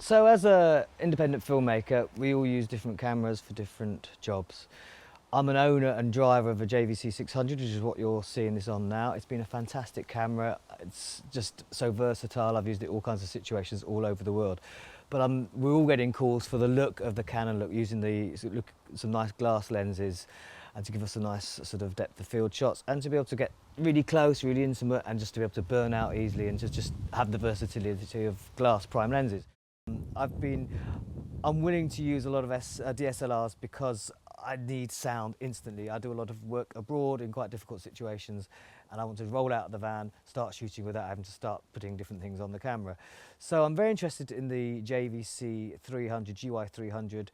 So as an independent filmmaker, we all use different cameras for different jobs. I'm an owner and driver of a Jvc 600, which is what you're seeing this on now. It's been a fantastic camera. It's just so versatile. I've used it in all kinds of situations all over the world. But we're all getting calls for the look of the Canon look, using some nice glass lenses and to give us a nice sort of depth of field shots and to be able to get really close, really intimate, and just to be able to burn out easily and just have the versatility of glass prime lenses. I'm willing to use a lot of DSLRs because I need sound instantly. I do a lot of work abroad in quite difficult situations and I want to roll out of the van, start shooting without having to start putting different things on the camera. So I'm very interested in the Jvc 300, GY300,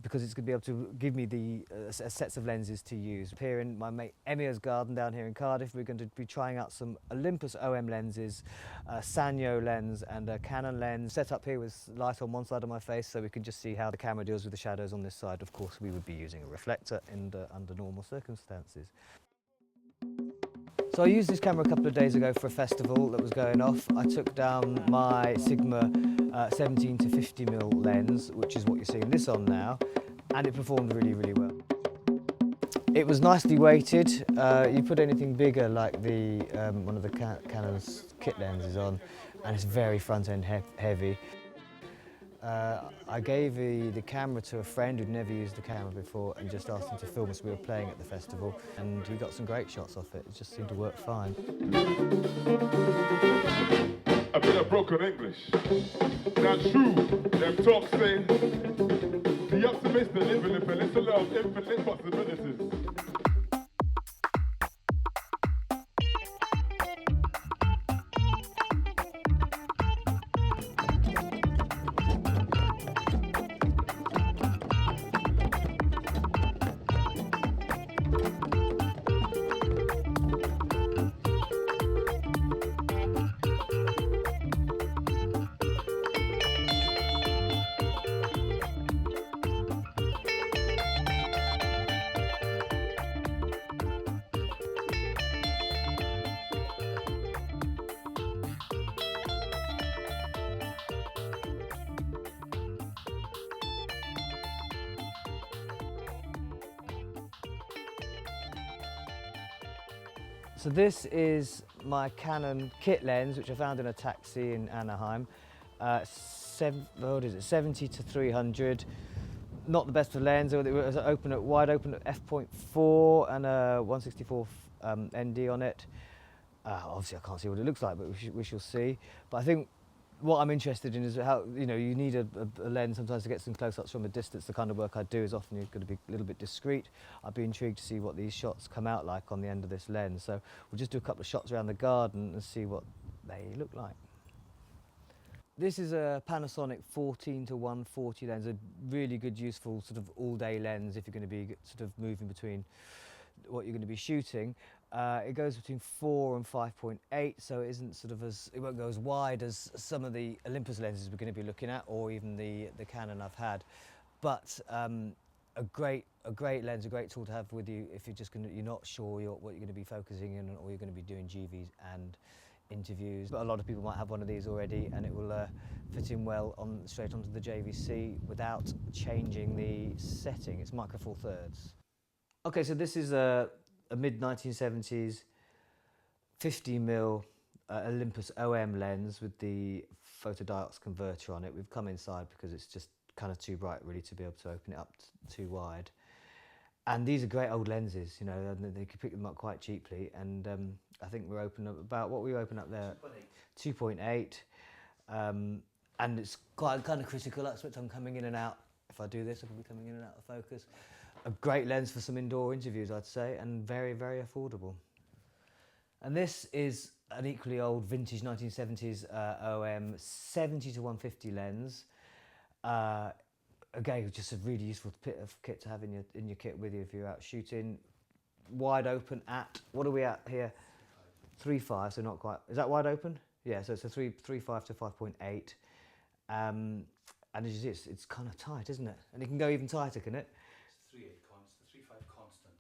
because it's going to be able to give me the sets of lenses to use. Here in my mate Emia's garden down here in Cardiff, we're going to be trying out some Olympus OM lenses, a Sanyo lens and a Canon lens. Set up here with light on one side of my face so we can just see how the camera deals with the shadows on this side. Of course, we would be using a reflector under normal circumstances. So I used this camera a couple of days ago for a festival that was going off. I took down my Sigma 17 to 50mm lens, which is what you're seeing this on now, and it performed really, really well. It was nicely weighted. You put anything bigger like the one of the Canon's kit lenses on, and it's very front-end heavy. I gave the camera to a friend who'd never used the camera before and just asked him to film us. We were playing at the festival and he got some great shots off it. It just seemed to work fine. A bit of broken English. Not true, them talk say the optimist that live in the peninsula of infinite possibilities. So this is my Canon kit lens, which I found in a taxi in Anaheim. 70 to 300. Not the best of lens. It was wide open at f.4 and a 164 ND on it. Obviously, I can't see what it looks like, but we shall see. But I think what I'm interested in is how you need a lens sometimes to get some close-ups from a distance. The kind of work I do is often you've got to be a little bit discreet. I'd be intrigued to see what these shots come out like on the end of this lens. So we'll just do a couple of shots around the garden and see what they look like. This is a Panasonic 14 to 140 lens, a really good, useful sort of all-day lens if you're going to be sort of moving between what you're going to be shooting. It goes between 4 and 5.8, so it isn't sort of it won't go as wide as some of the Olympus lenses we're going to be looking at, or even the Canon I've had. But a great lens, a great tool to have with you if you're not sure what you're going to be focusing in, or you're going to be doing GVs and interviews. But a lot of people might have one of these already, and it will fit in well straight onto the JVC without changing the setting. It's micro four thirds. Okay, so this is a mid-1970s 50mm Olympus OM lens with the photodiox converter on it. We've come inside because it's just kind of too bright really to be able to open it up too wide. And these are great old lenses, you know, and they could pick them up quite cheaply. And I think we're open up about, what we open up there? 2.8. And it's quite kind of critical. I expect I'm coming in and out. If I do this, I'll be coming in and out of focus. A great lens for some indoor interviews, I'd say, and very, very affordable. And this is an equally old vintage 1970s OM 70 to 150 lens. Again, just a really useful bit of kit to have in your kit with you if you're out shooting. Wide open at, what are we at here? 3.5, so not quite. Is that wide open? Yeah, so it's a 3.5 to 5.8. And as you see, it's kind of tight, isn't it? And it can go even tighter, can it? It's 3.8 constant, 3.5 constant.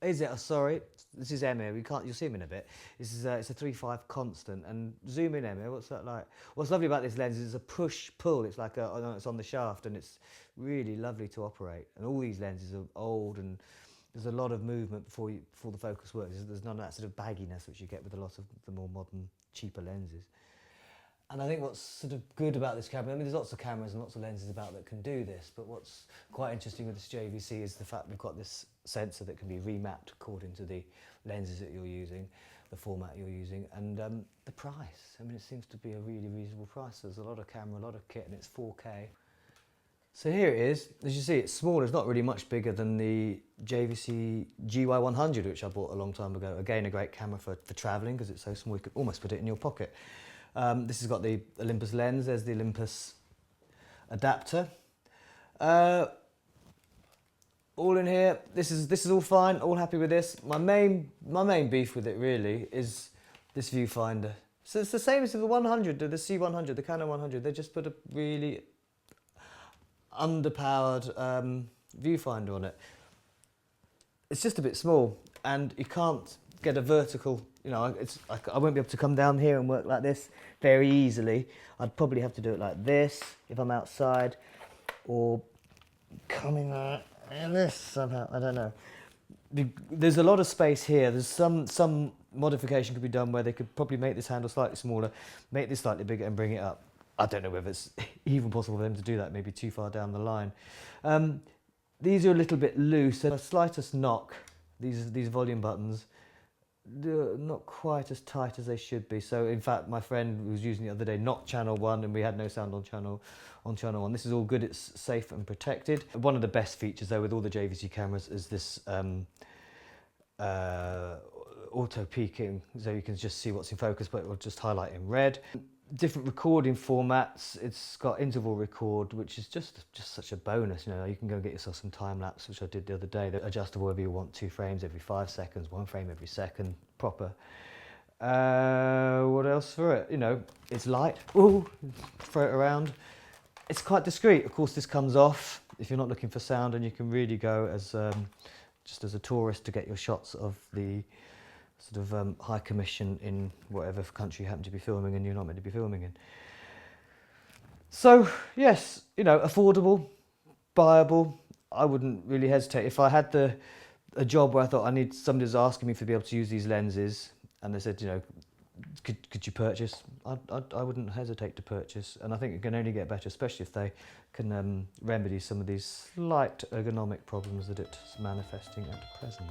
Is it? Oh, sorry. This is Emma. You'll see him in a bit. This is it's a 3.5 constant. And zoom in, Emma. What's that like? What's lovely about this lens is it's a push-pull. It's like it's on the shaft, and it's really lovely to operate. And all these lenses are old, and there's a lot of movement before the focus works. There's none of that sort of bagginess which you get with a lot of the more modern, cheaper lenses. And I think what's sort of good about this camera, I mean, there's lots of cameras and lots of lenses about that can do this, but what's quite interesting with this JVC is the fact we've got this sensor that can be remapped according to the lenses that you're using, the format you're using, and the price. I mean, it seems to be a really reasonable price. There's a lot of camera, a lot of kit, and it's 4K. So here it is. As you see, it's small. It's not really much bigger than the Jvc Gy Ls300, which I bought a long time ago. Again, a great camera for travelling because it's so small you could almost put it in your pocket. This has got the Olympus lens. There's the Olympus adapter. All in here. This is all fine. All happy with this. My main beef with it really is this viewfinder. So it's the same as the 100, the C100, the Canon 100. They just put a really underpowered viewfinder on it. It's just a bit small, and you can't get a vertical, you know, I won't be able to come down here and work like this very easily. I'd probably have to do it like this if I'm outside, or coming like this somehow, I don't know. There's a lot of space here. There's some modification could be done where they could probably make this handle slightly smaller, make this slightly bigger and bring it up. I don't know whether it's even possible for them to do that, maybe too far down the line. These are a little bit loose, so the slightest knock, these volume buttons, they're not quite as tight as they should be. So in fact, my friend was using it the other day, knocked channel 1, and we had no sound on channel 1. This is all good, it's safe and protected. One of the best features though with all the JVC cameras is this auto peaking, so you can just see what's in focus, but it will just highlight in red. Different recording formats. It's got interval record, which is just such a bonus. You know, you can go and get yourself some time lapse, which I did the other day. They're adjustable whether you want 2 frames every 5 seconds, 1 frame every second, proper. What else for it? You know, it's light. Ooh, throw it around. It's quite discreet. Of course, this comes off if you're not looking for sound, and you can really go as just as a tourist to get your shots of the sort of high commission in whatever country you happen to be filming and you're not meant to be filming in. So yes, you know, affordable, buyable. I wouldn't really hesitate. If I had a job where I thought somebody was asking me to be able to use these lenses, and they said, you know, could you purchase? I wouldn't hesitate to purchase, and I think it can only get better, especially if they can remedy some of these slight ergonomic problems that it's manifesting at present.